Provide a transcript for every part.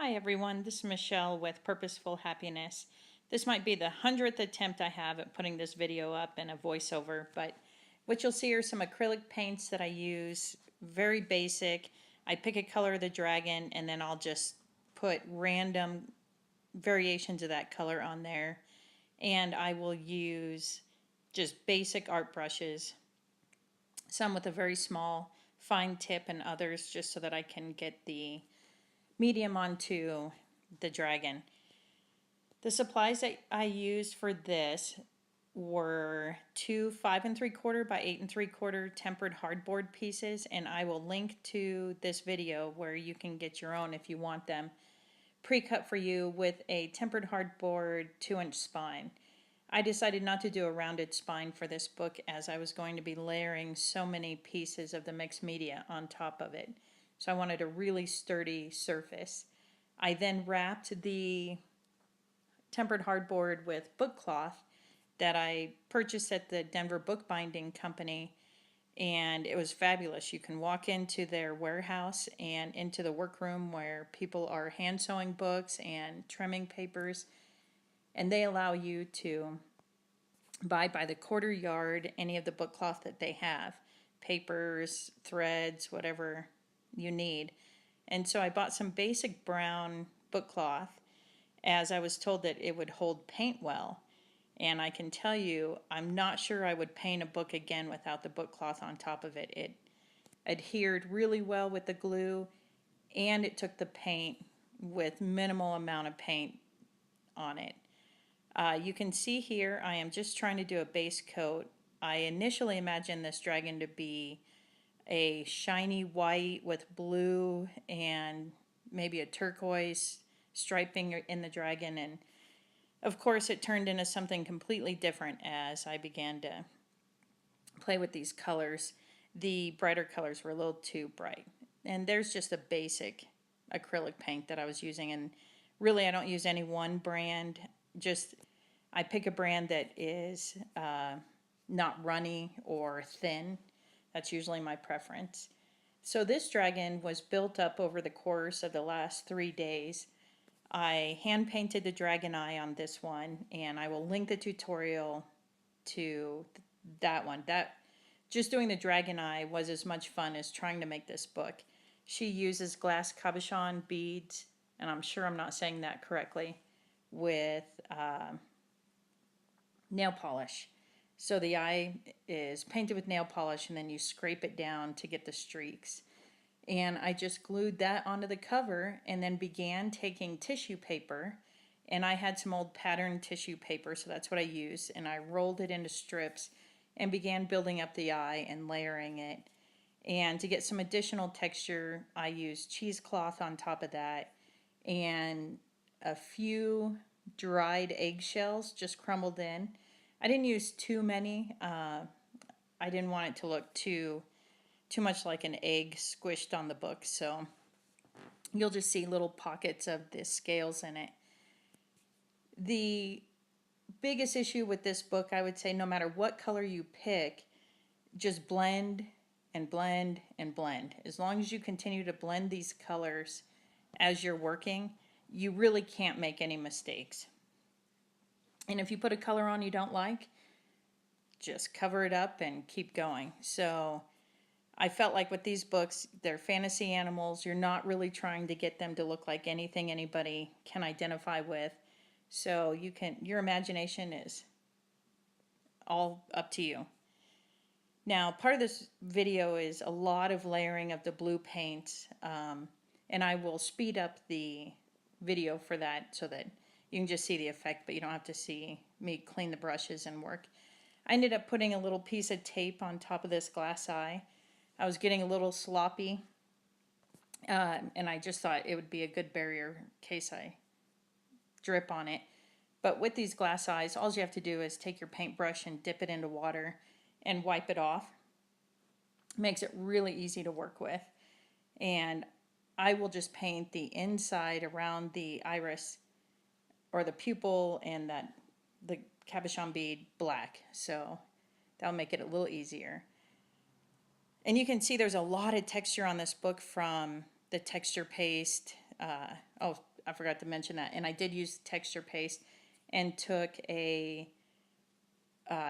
Hi everyone, this is Michelle with Purposeful Happiness. This might be the 100th attempt I have at putting this video up in a voiceover, but what you'll see are some acrylic paints that I use, very basic. I pick a color of the dragon and then I'll just put random variations of that color on there. And I will use just basic art brushes, some with a very small fine tip and others just so that I can get the medium onto the dragon. The supplies that I used for this were two 5 3/4 by 8 3/4 tempered hardboard pieces, and I will link to this video where you can get your own if you want them pre-cut for you with a tempered hardboard 2-inch spine. I decided not to do a rounded spine for this book as I was going to be layering so many pieces of the mixed media on top of it. So I wanted a really sturdy surface. I then wrapped the tempered hardboard with book cloth that I purchased at the Denver Bookbinding Company, and it was fabulous. You can walk into their warehouse and into the workroom where people are hand sewing books and trimming papers, and they allow you to buy by the quarter yard any of the book cloth that they have, papers, threads, whatever you need. And so I bought some basic brown book cloth as I was told that it would hold paint well. And I can tell you, I'm not sure I would paint a book again without the book cloth on top of it. It adhered really well with the glue, and it took the paint with minimal amount of paint on it. You can see here I am just trying to do a base coat. I initially imagined this dragon to be a shiny white with blue and maybe a turquoise striping in the dragon, and of course it turned into something completely different as I began to play with these colors. The brighter colors were a little too bright, and there's just a basic acrylic paint that I was using, and really I don't use any one brand. Just I pick a brand that is not runny or thin. That's usually my preference. So this dragon was built up over the course of the last 3 days. I hand painted the dragon eye on this one, and I will link the tutorial to that one. Just doing the dragon eye was as much fun as trying to make this book. She uses glass cabochon beads, and I'm sure I'm not saying that correctly, with nail polish. So the eye is painted with nail polish, and then you scrape it down to get the streaks. And I just glued that onto the cover and then began taking tissue paper, and I had some old pattern tissue paper, so that's what I used, and I rolled it into strips and began building up the eye and layering it. And to get some additional texture, I used cheesecloth on top of that and a few dried eggshells just crumbled in. I didn't use too many. I didn't want it to look too much like an egg squished on the book, so you'll just see little pockets of the scales in it. The biggest issue with this book, I would say, no matter what color you pick, just blend and blend and blend. As long as you continue to blend these colors as you're working, you really can't make any mistakes. And if you put a color on you don't like, just cover it up and keep going. So I felt like with these books, they're fantasy animals. You're not really trying to get them to look like anything anybody can identify with. So your imagination is all up to you. Now, part of this video is a lot of layering of the blue paint, and I will speed up the video for that so that you can just see the effect, but you don't have to see me clean the brushes and work. I ended up putting a little piece of tape on top of this glass eye. I was getting a little sloppy, and I just thought it would be a good barrier in case I drip on it. But with these glass eyes, all you have to do is take your paintbrush and dip it into water and wipe it off. Makes it really easy to work with. And I will just paint the inside around the iris or the pupil and the cabochon bead black. So that'll make it a little easier. And you can see there's a lot of texture on this book from the texture paste. I forgot to mention that. And I did use texture paste and took a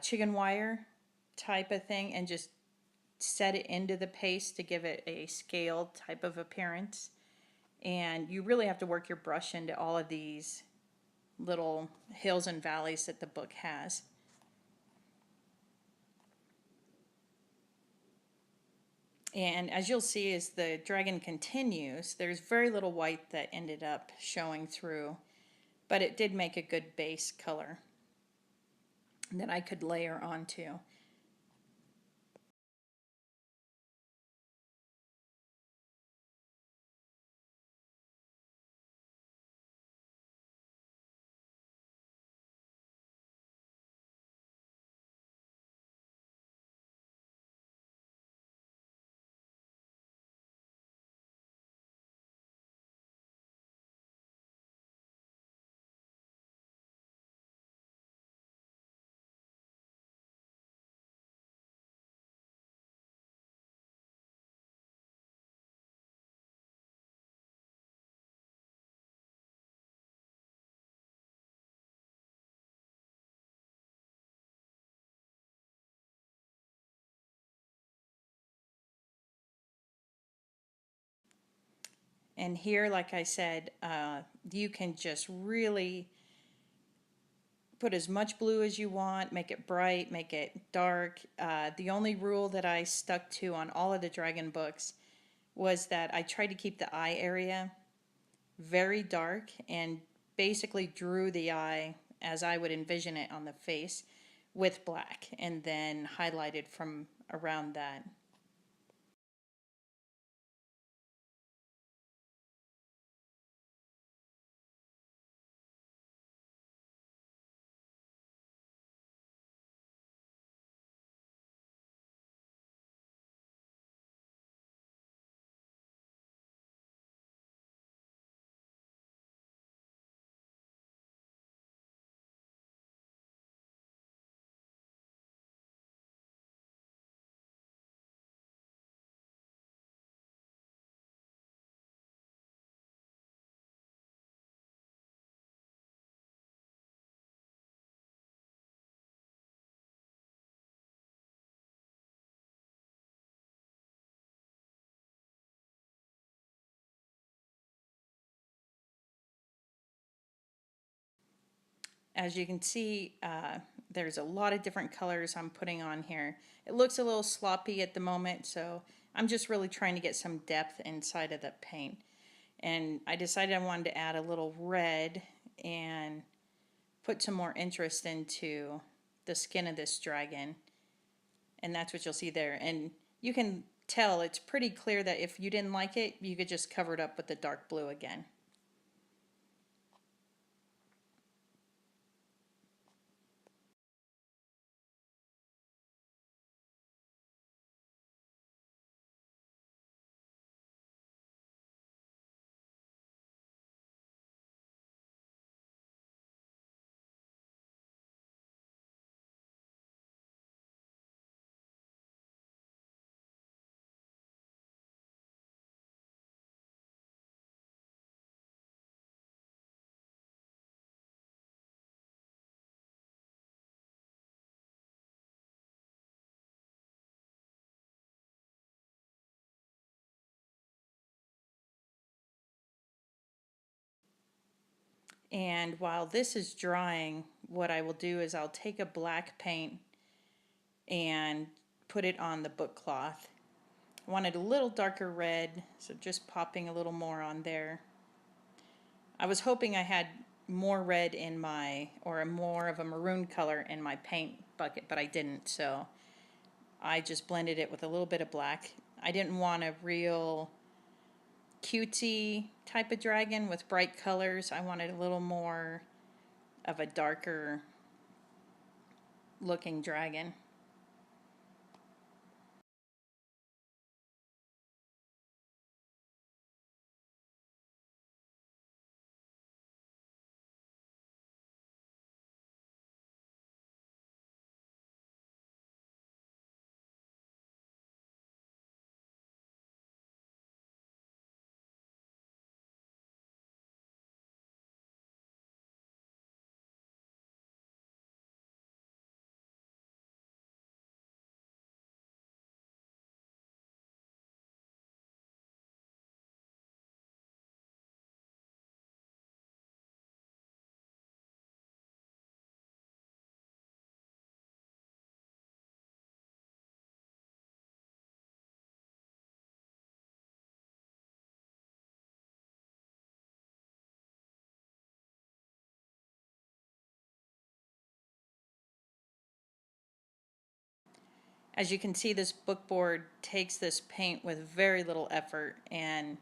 chicken wire type of thing and just set it into the paste to give it a scaled type of appearance. And you really have to work your brush into all of these little hills and valleys that the book has. And as you'll see as the dragon continues, there's very little white that ended up showing through, but it did make a good base color that I could layer onto. And here, like I said, you can just really put as much blue as you want, make it bright, make it dark. The only rule that I stuck to on all of the dragon books was that I tried to keep the eye area very dark and basically drew the eye as I would envision it on the face with black and then highlighted from around that. As you can see, there's a lot of different colors I'm putting on here. It looks a little sloppy at the moment, so I'm just really trying to get some depth inside of the paint. And I decided I wanted to add a little red and put some more interest into the skin of this dragon. And that's what you'll see there. And you can tell it's pretty clear that if you didn't like it, you could just cover it up with the dark blue again. And while this is drying, what I will do is I'll take a black paint and put it on the book cloth. I wanted a little darker red, so just popping a little more on there. I was hoping I had more red in my, or a more of a maroon color in my paint bucket, but I didn't, so I just blended it with a little bit of black. I didn't want a real cutesy type of dragon with bright colors. I wanted a little more of a darker looking dragon. As you can see, this book board takes this paint with very little effort, and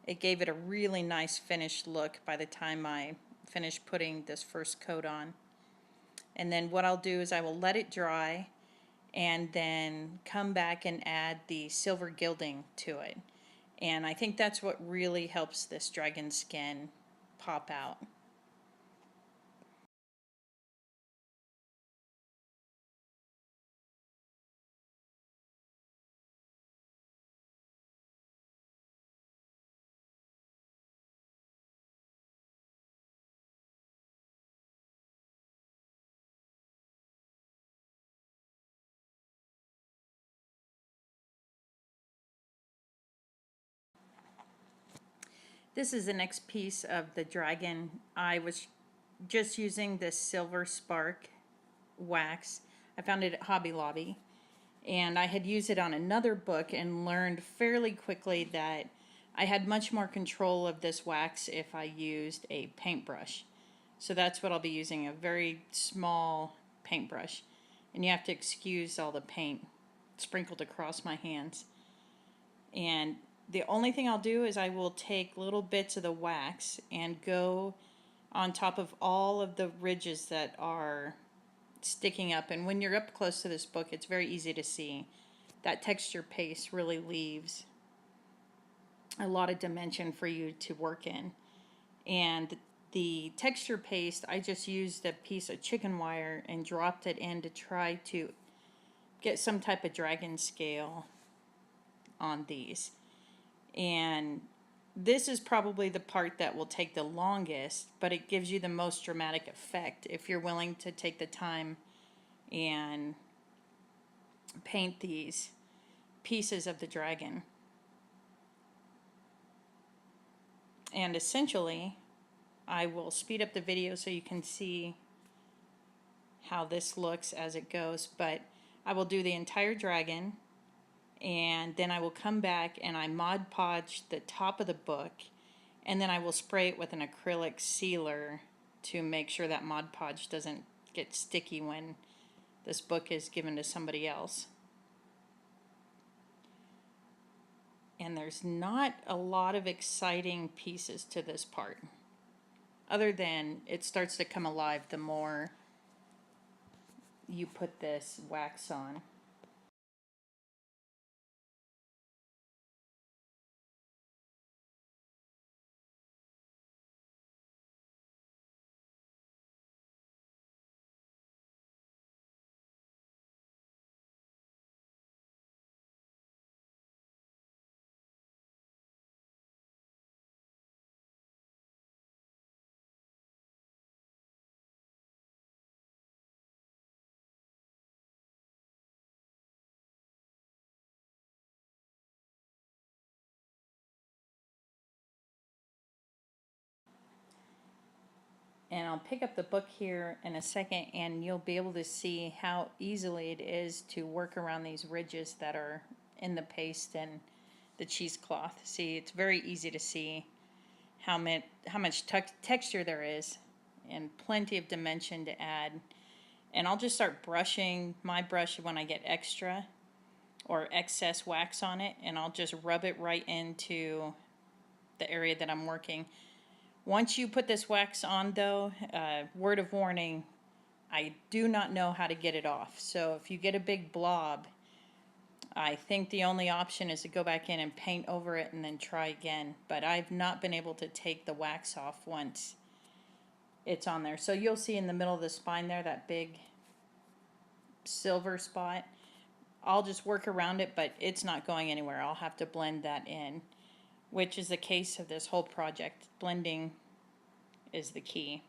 it gave it a really nice finished look by the time I finished putting this first coat on. And then what I'll do is I will let it dry and then come back and add the silver gilding to it. And I think that's what really helps this dragon skin pop out. This is the next piece of the dragon. I was just using this Silver Spark wax. I found it at Hobby Lobby, and I had used it on another book and learned fairly quickly that I had much more control of this wax if I used a paintbrush. So that's what I'll be using, a very small paintbrush. And you have to excuse all the paint sprinkled across my hands. And the only thing I'll do is I will take little bits of the wax and go on top of all of the ridges that are sticking up. And when you're up close to this book, it's very easy to see. That texture paste really leaves a lot of dimension for you to work in. And the texture paste, I just used a piece of chicken wire and dropped it in to try to get some type of dragon scale on these. And this is probably the part that will take the longest, but it gives you the most dramatic effect if you're willing to take the time and paint these pieces of the dragon. And essentially, I will speed up the video so you can see how this looks as it goes, but I will do the entire dragon, and then I will come back and I Mod Podge the top of the book, and then I will spray it with an acrylic sealer to make sure that Mod Podge doesn't get sticky when this book is given to somebody else. And there's not a lot of exciting pieces to this part, other than it starts to come alive the more you put this wax on. And I'll pick up the book here in a second, and you'll be able to see how easily it is to work around these ridges that are in the paste and the cheesecloth. See, it's very easy to see how much texture there is and plenty of dimension to add. And I'll just start brushing my brush when I get extra or excess wax on it, and I'll just rub it right into the area that I'm working. Once you put this wax on, though, word of warning, I do not know how to get it off. So if you get a big blob, I think the only option is to go back in and paint over it and then try again. But I've not been able to take the wax off once it's on there. So you'll see in the middle of the spine there, that big silver spot. I'll just work around it, but it's not going anywhere. I'll have to blend that in, which is the case of this whole project. Blending is the key.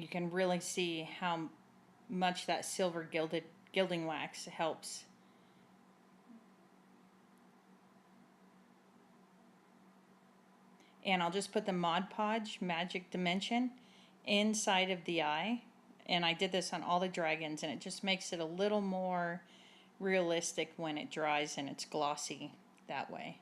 you can really see how much that silver gilding wax helps. And I'll just put the Mod Podge Magic Dimension inside of the eye. And I did this on all the dragons, and it just makes it a little more realistic when it dries and it's glossy that way.